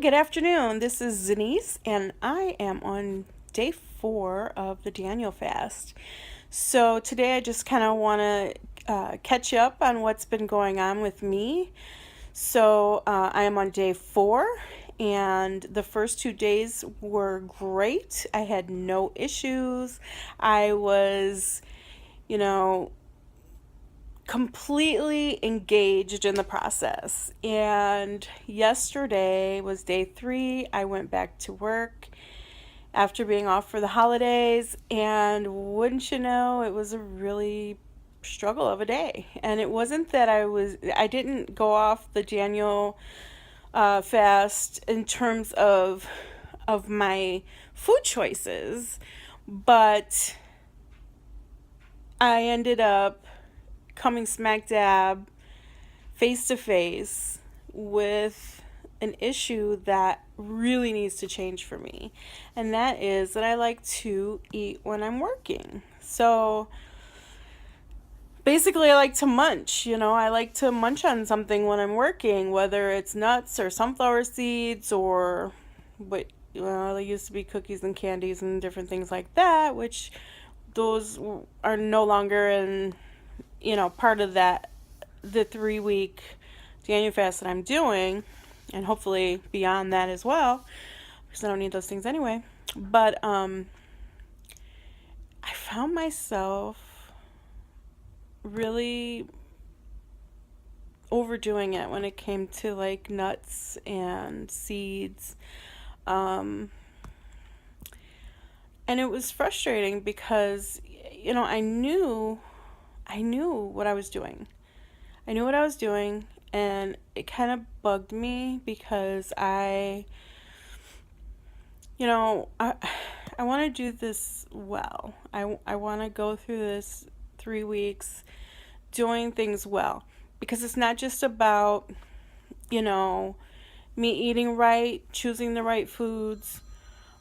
good afternoon. This is Zenise, and I am on day 4 of the Daniel fast. So today I just kind of want to catch up on what's been going on with me. So I am on day 4, and the first 2 days were great. I had no issues. I was, you know, completely engaged in the process. And yesterday was day 3. I went back to work after being off for the holidays, and wouldn't you know, it was a really struggle of a day. And it wasn't that I didn't go off the Daniel fast in terms of my food choices, but I ended up coming smack dab face to face with an issue that really needs to change for me. And that is that I like to eat when I'm working. So basically, I like to munch. I like to munch on something when I'm working, whether it's nuts or sunflower seeds or what, there used to be cookies and candies and different things like that, which those are no longer in part of the 3 week Daniel fast that I'm doing, and hopefully beyond that as well, because I don't need those things anyway. But I found myself really overdoing it when it came to like nuts and seeds. And it was frustrating because I knew what I was doing. I knew what I was doing, and it kind of bugged me because I want to do this well. I want to go through this 3 weeks doing things well, because it's not just about, me eating right, choosing the right foods,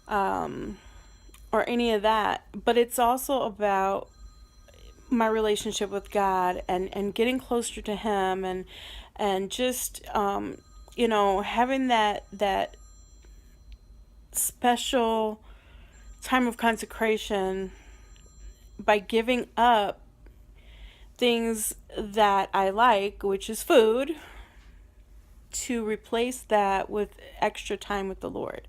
or any of that, but it's also about my relationship with God and getting closer to Him, and just having that special time of consecration by giving up things that I like, which is food, to replace that with extra time with the Lord.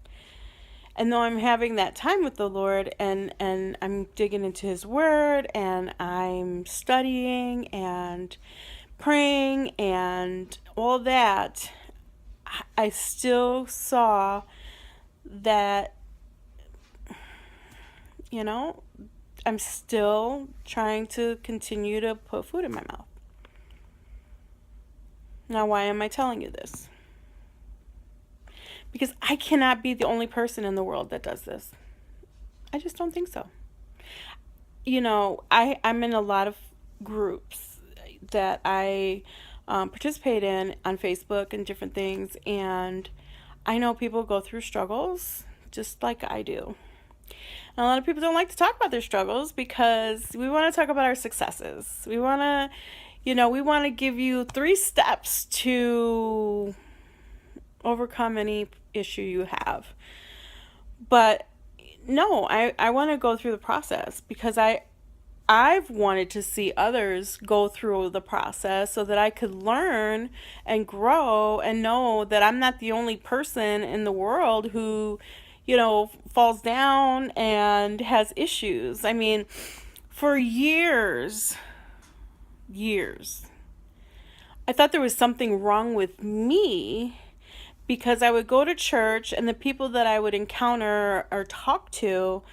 And though I'm having that time with the Lord, and I'm digging into His Word, and I'm studying and praying and all that, I still saw that, I'm still trying to continue to put food in my mouth. Now, why am I telling you this? Because I cannot be the only person in the world that does this. I just don't think so. I'm in a lot of groups that I participate in on Facebook and different things, and I know people go through struggles just like I do. And a lot of people don't like to talk about their struggles because we want to talk about our successes. We want to give you 3 steps to overcome any issue you have. But no, I want to go through the process because I've wanted to see others go through the process so that I could learn and grow and know that I'm not the only person in the world who, falls down and has issues. I mean, for years, I thought there was something wrong with me, because I would go to church and the people that I would encounter or talk to,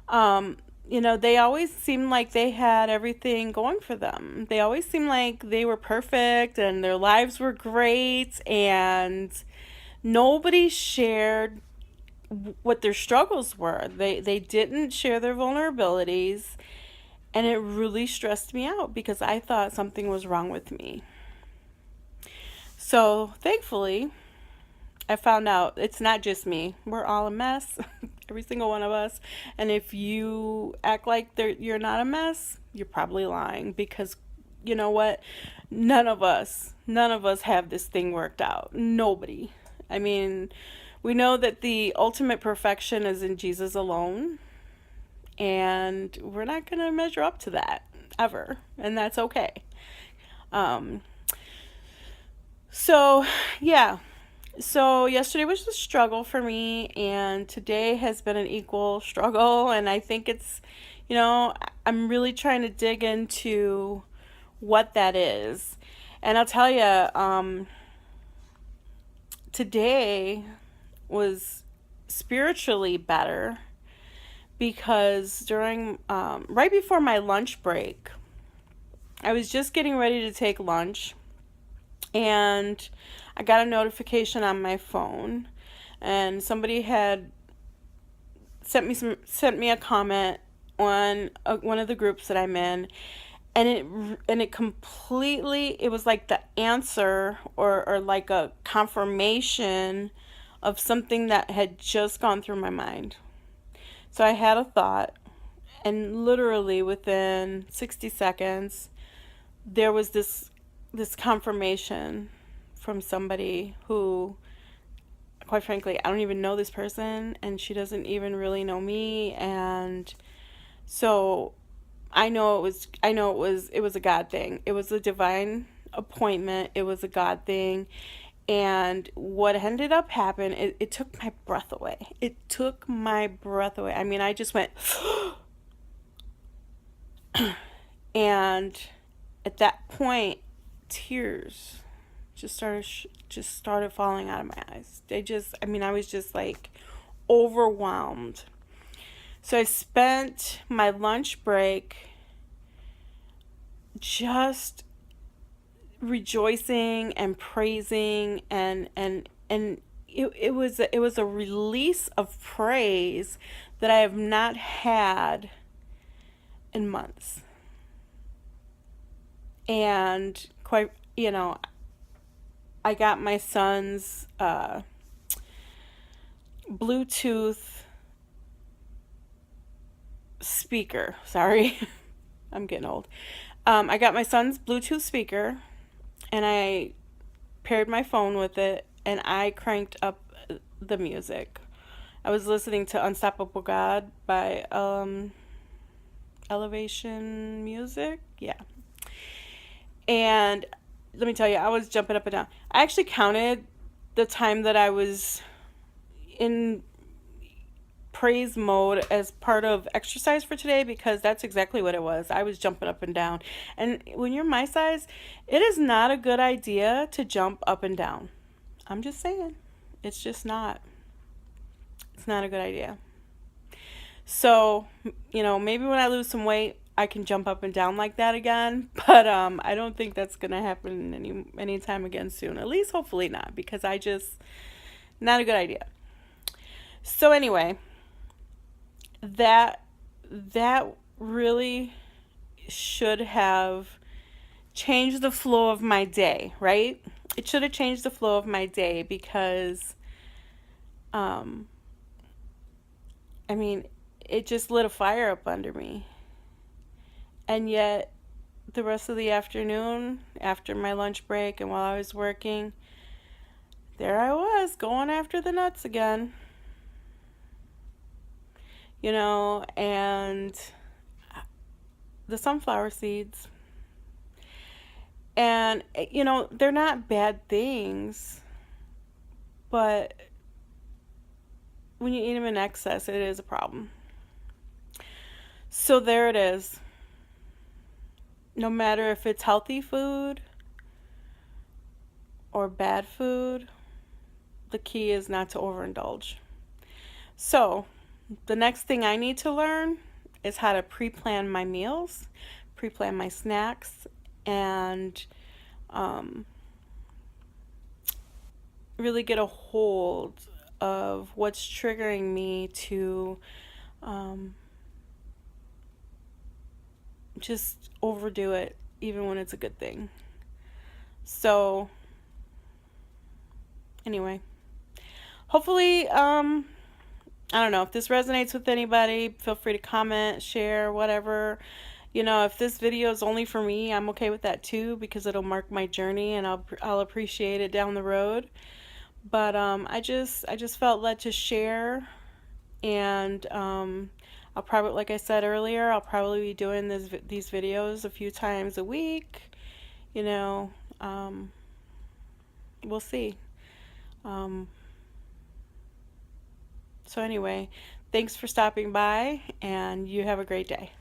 they always seemed like they had everything going for them. They always seemed like they were perfect and their lives were great, and nobody shared what their struggles were. They didn't share their vulnerabilities, and it really stressed me out because I thought something was wrong with me. So thankfully, I found out it's not just me. We're all a mess, every single one of us. And if you act like you're not a mess, you're probably lying, because you know what? None of us have this thing worked out. Nobody. I mean, We know that the ultimate perfection is in Jesus alone, and we're not going to measure up to that ever, and that's okay. Um, so, yeah. So, yesterday was a struggle for me, and today has been an equal struggle, and I think it's, I'm really trying to dig into what that is. And I'll tell you, today was spiritually better because during right before my lunch break, I was just getting ready to take lunch, and I got a notification on my phone, and somebody had sent me a comment on one of the groups that I'm in, and it completely, it was like the answer, or like a confirmation of something that had just gone through my mind. So I had a thought, and literally within 60 seconds there was this confirmation from somebody who, quite frankly, I don't even know this person, and she doesn't even really know me. And so it was a God thing. It was a divine appointment. It was a God thing. And what ended up happening, it took my breath away. It took my breath away. I mean, I just went, and at that point, tears just started falling out of my eyes. I was just like overwhelmed. So I spent my lunch break just rejoicing and praising, and it was a release of praise that I have not had in months. And I got my son's Bluetooth speaker. Sorry, I'm getting old. I got my son's Bluetooth speaker, and I paired my phone with it, and I cranked up the music. I was listening to Unstoppable God by Elevation Music. Yeah. And let me tell you, I was jumping up and down. I actually counted the time that I was in praise mode as part of exercise for today, because that's exactly what it was. I was jumping up and down. And when you're my size, it is not a good idea to jump up and down. I'm just saying. It's just not. It's not a good idea. So, maybe when I lose some weight, I can jump up and down like that again, but I don't think that's gonna happen anytime again soon. At least, hopefully not, because not a good idea. So anyway, that really should have changed the flow of my day, right? It should have changed the flow of my day, because, it just lit a fire up under me. And yet, the rest of the afternoon, after my lunch break and while I was working, there I was, going after the nuts again. And the sunflower seeds. And, they're not bad things, but when you eat them in excess, it is a problem. So there it is. No matter if it's healthy food or bad food, the key is not to overindulge. So, the next thing I need to learn is how to pre-plan my meals, pre-plan my snacks, and really get a hold of what's triggering me to just overdo it, even when it's a good thing. So, anyway, hopefully, I don't know if this resonates with anybody. Feel free to comment, share, whatever. If this video is only for me, I'm okay with that too, because it'll mark my journey, and I'll appreciate it down the road. But I just felt led to share, and I'll probably, like I said earlier, I'll probably be doing these videos a few times a week. You know, um, we'll see. Um, so anyway, thanks for stopping by, and you have a great day.